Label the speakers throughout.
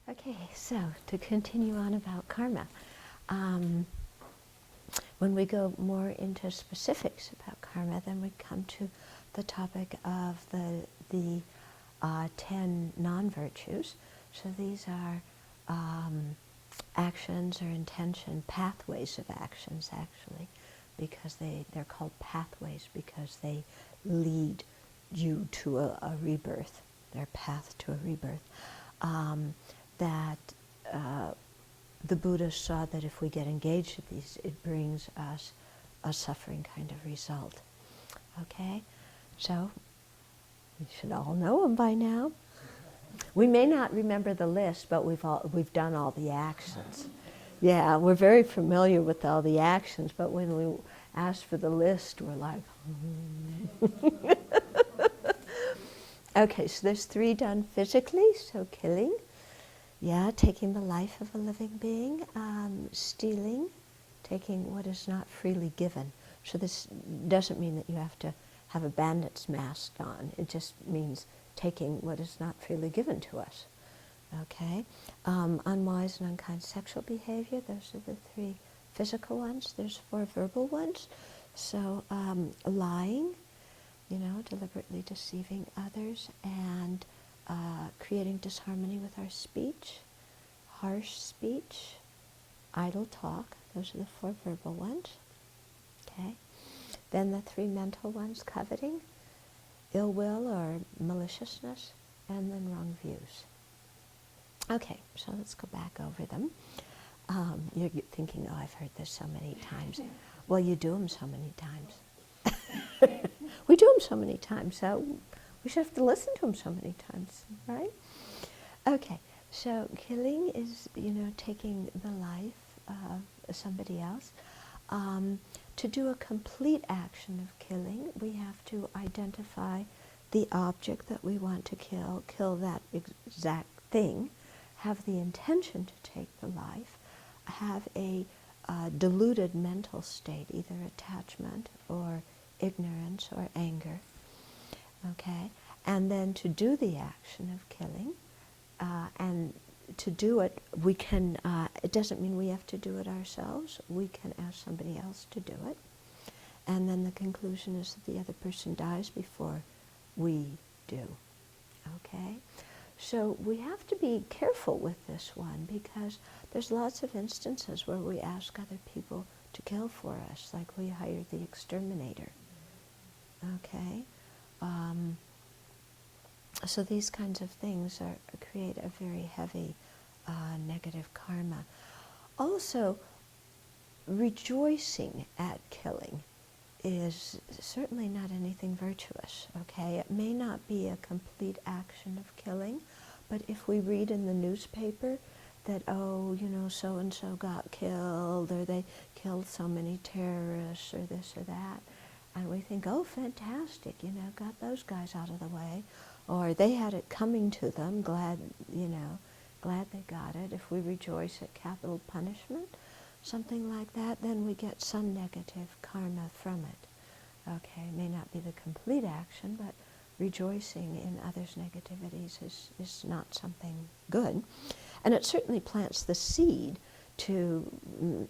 Speaker 1: Okay, so to continue on about karma, when we go more into specifics about karma, then we come to the topic of the 10 non-virtues. So these are actions or intention, pathways of actions actually, because they're called pathways because they lead you to a rebirth, their path to a rebirth. That the Buddha saw that if we get engaged with these, it brings us a suffering kind of result. Okay? So, we should all know them by now. We may not remember the list, but we've done all the actions. Yeah, we're very familiar with all the actions, but when we ask for the list, we're like, Okay, so there's 3 done physically, so killing. Yeah, taking the life of a living being. Stealing, taking what is not freely given. So this doesn't mean that you have to have a bandit's mask on. It just means taking what is not freely given to us. Okay? Unwise and unkind sexual behavior, those are the 3 physical ones. There's 4 verbal ones. So lying, deliberately deceiving others, and creating disharmony with our speech, harsh speech, idle talk. Those are the 4 verbal ones. Okay. Then the 3 mental ones: coveting, ill will or maliciousness, and then wrong views. Okay, so let's go back over them. You're thinking, oh, I've heard this so many times. Well, you do them so many times. We do them so many times, so we should have to listen to them so many times, right? Okay, so killing is, taking the life of somebody else. To do a complete action of killing, we have to identify the object that we want to kill that exact thing, have the intention to take the life, have a deluded mental state, either attachment or ignorance or anger, okay? And then to do the action of killing, and to do it, we can, it doesn't mean we have to do it ourselves. We can ask somebody else to do it. And then the conclusion is that the other person dies before we do, okay? So we have to be careful with this one because there's lots of instances where we ask other people to kill for us, like we hired the exterminator, okay? So these kinds of things create a very heavy negative karma. Also, rejoicing at killing is certainly not anything virtuous, okay? It may not be a complete action of killing, but if we read in the newspaper that, oh, so-and-so got killed, or they killed so many terrorists, or this or that, and we think, oh, fantastic, got those guys out of the way, or they had it coming to them, glad they got it. If we rejoice at capital punishment, something like that, then we get some negative karma from it. Okay, it may not be the complete action, but rejoicing in others' negativities is not something good. And it certainly plants the seed to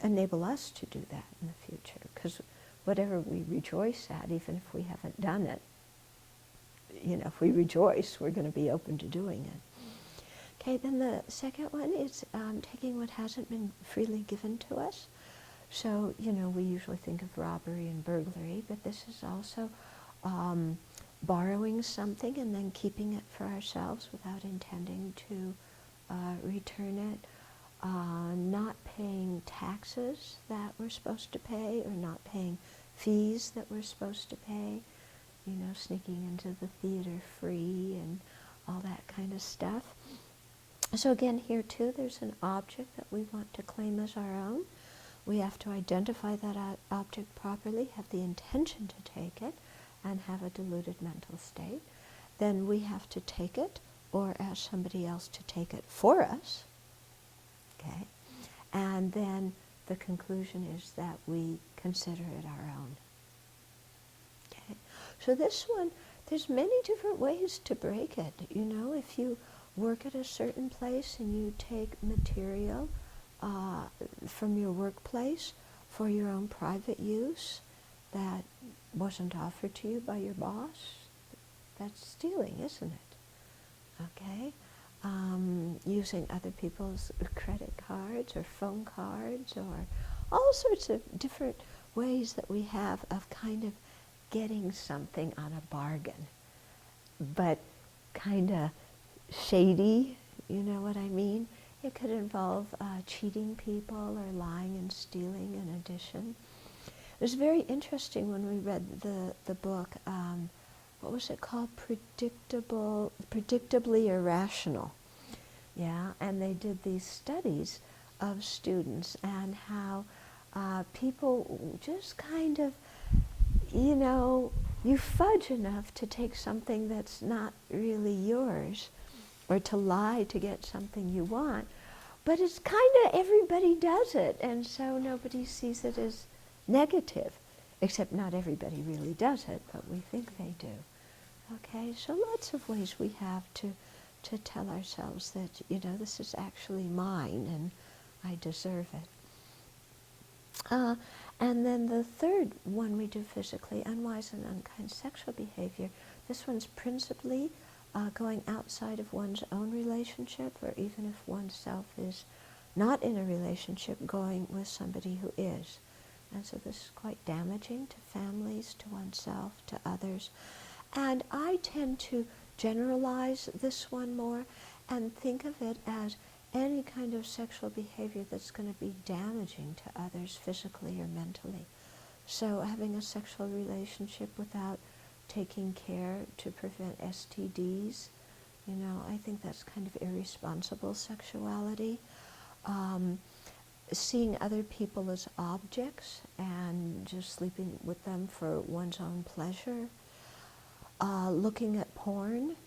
Speaker 1: enable us to do that in the future, because whatever we rejoice at, even if we haven't done it, if we rejoice, we're going to be open to doing it. Okay, then the second one is taking what hasn't been freely given to us. So, we usually think of robbery and burglary, but this is also borrowing something and then keeping it for ourselves without intending to return it. Not paying taxes that we're supposed to pay, or not paying fees that we're supposed to pay. Sneaking into the theater free and all that kind of stuff. So again, here too, there's an object that we want to claim as our own. We have to identify that object properly, have the intention to take it, and have a deluded mental state. Then we have to take it, or ask somebody else to take it for us. Okay? And then the conclusion is that we consider it our own. Okay? So this one, there's many different ways to break it. If you work at a certain place and you take material from your workplace for your own private use that wasn't offered to you by your boss, that's stealing, isn't it? Okay? Using other people's credit cards or phone cards or all sorts of different ways that we have of kind of getting something on a bargain, but kind of shady, you know what I mean? It could involve cheating people or lying and stealing in addition. It was very interesting when we read the book, what was it called? Predictably Irrational. Yeah, and they did these studies of students and how people just kind of, you know, you fudge enough to take something that's not really yours or to lie to get something you want, but it's kind of everybody does it, and so nobody sees it as negative, except not everybody really does it, but we think they do. Okay, so lots of ways we have to tell ourselves that, you know, this is actually mine and I deserve it. And then the third one we do physically, unwise and unkind sexual behavior. This one's principally going outside of one's own relationship, or even if oneself is not in a relationship, going with somebody who is. And so this is quite damaging to families, to oneself, to others. And I tend to generalize this one more and think of it as any kind of sexual behavior that's going to be damaging to others physically or mentally. So having a sexual relationship without taking care to prevent STDs, you know, I think that's kind of irresponsible sexuality. Seeing other people as objects and just sleeping with them for one's own pleasure. Looking at porn.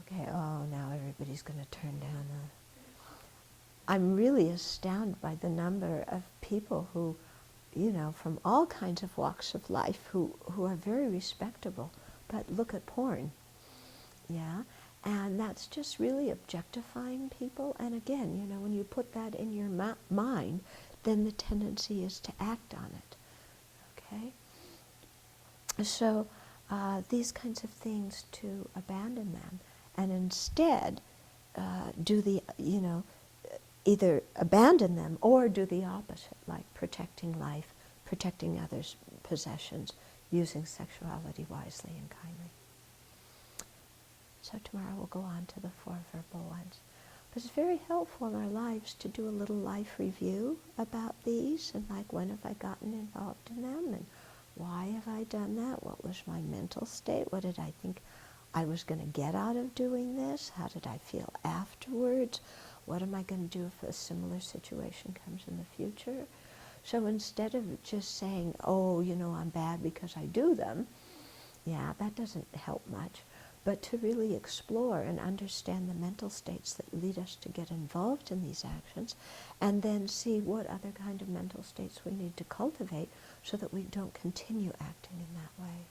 Speaker 1: Okay, oh, now everybody's going to turn down I'm really astounded by the number of people who, you know, from all kinds of walks of life who are very respectable, but look at porn. Yeah, and that's just really objectifying people. And again, you know, when you put that in your mind, then the tendency is to act on it. Okay? So these kinds of things, to abandon them and instead do the, you know, either abandon them or do the opposite, like protecting life, protecting others' possessions, using sexuality wisely and kindly. So tomorrow we'll go on to the 4 verbal ones. But it's very helpful in our lives to do a little life review about these, and like, when have I gotten involved in them, and why have I done that? What was my mental state? What did I think I was going to get out of doing this? How did I feel afterwards? What am I going to do if a similar situation comes in the future? So instead of just saying, oh, you know, I'm bad because I do them, yeah, that doesn't help much. But to really explore and understand the mental states that lead us to get involved in these actions, and then see what other kind of mental states we need to cultivate so that we don't continue acting in that way.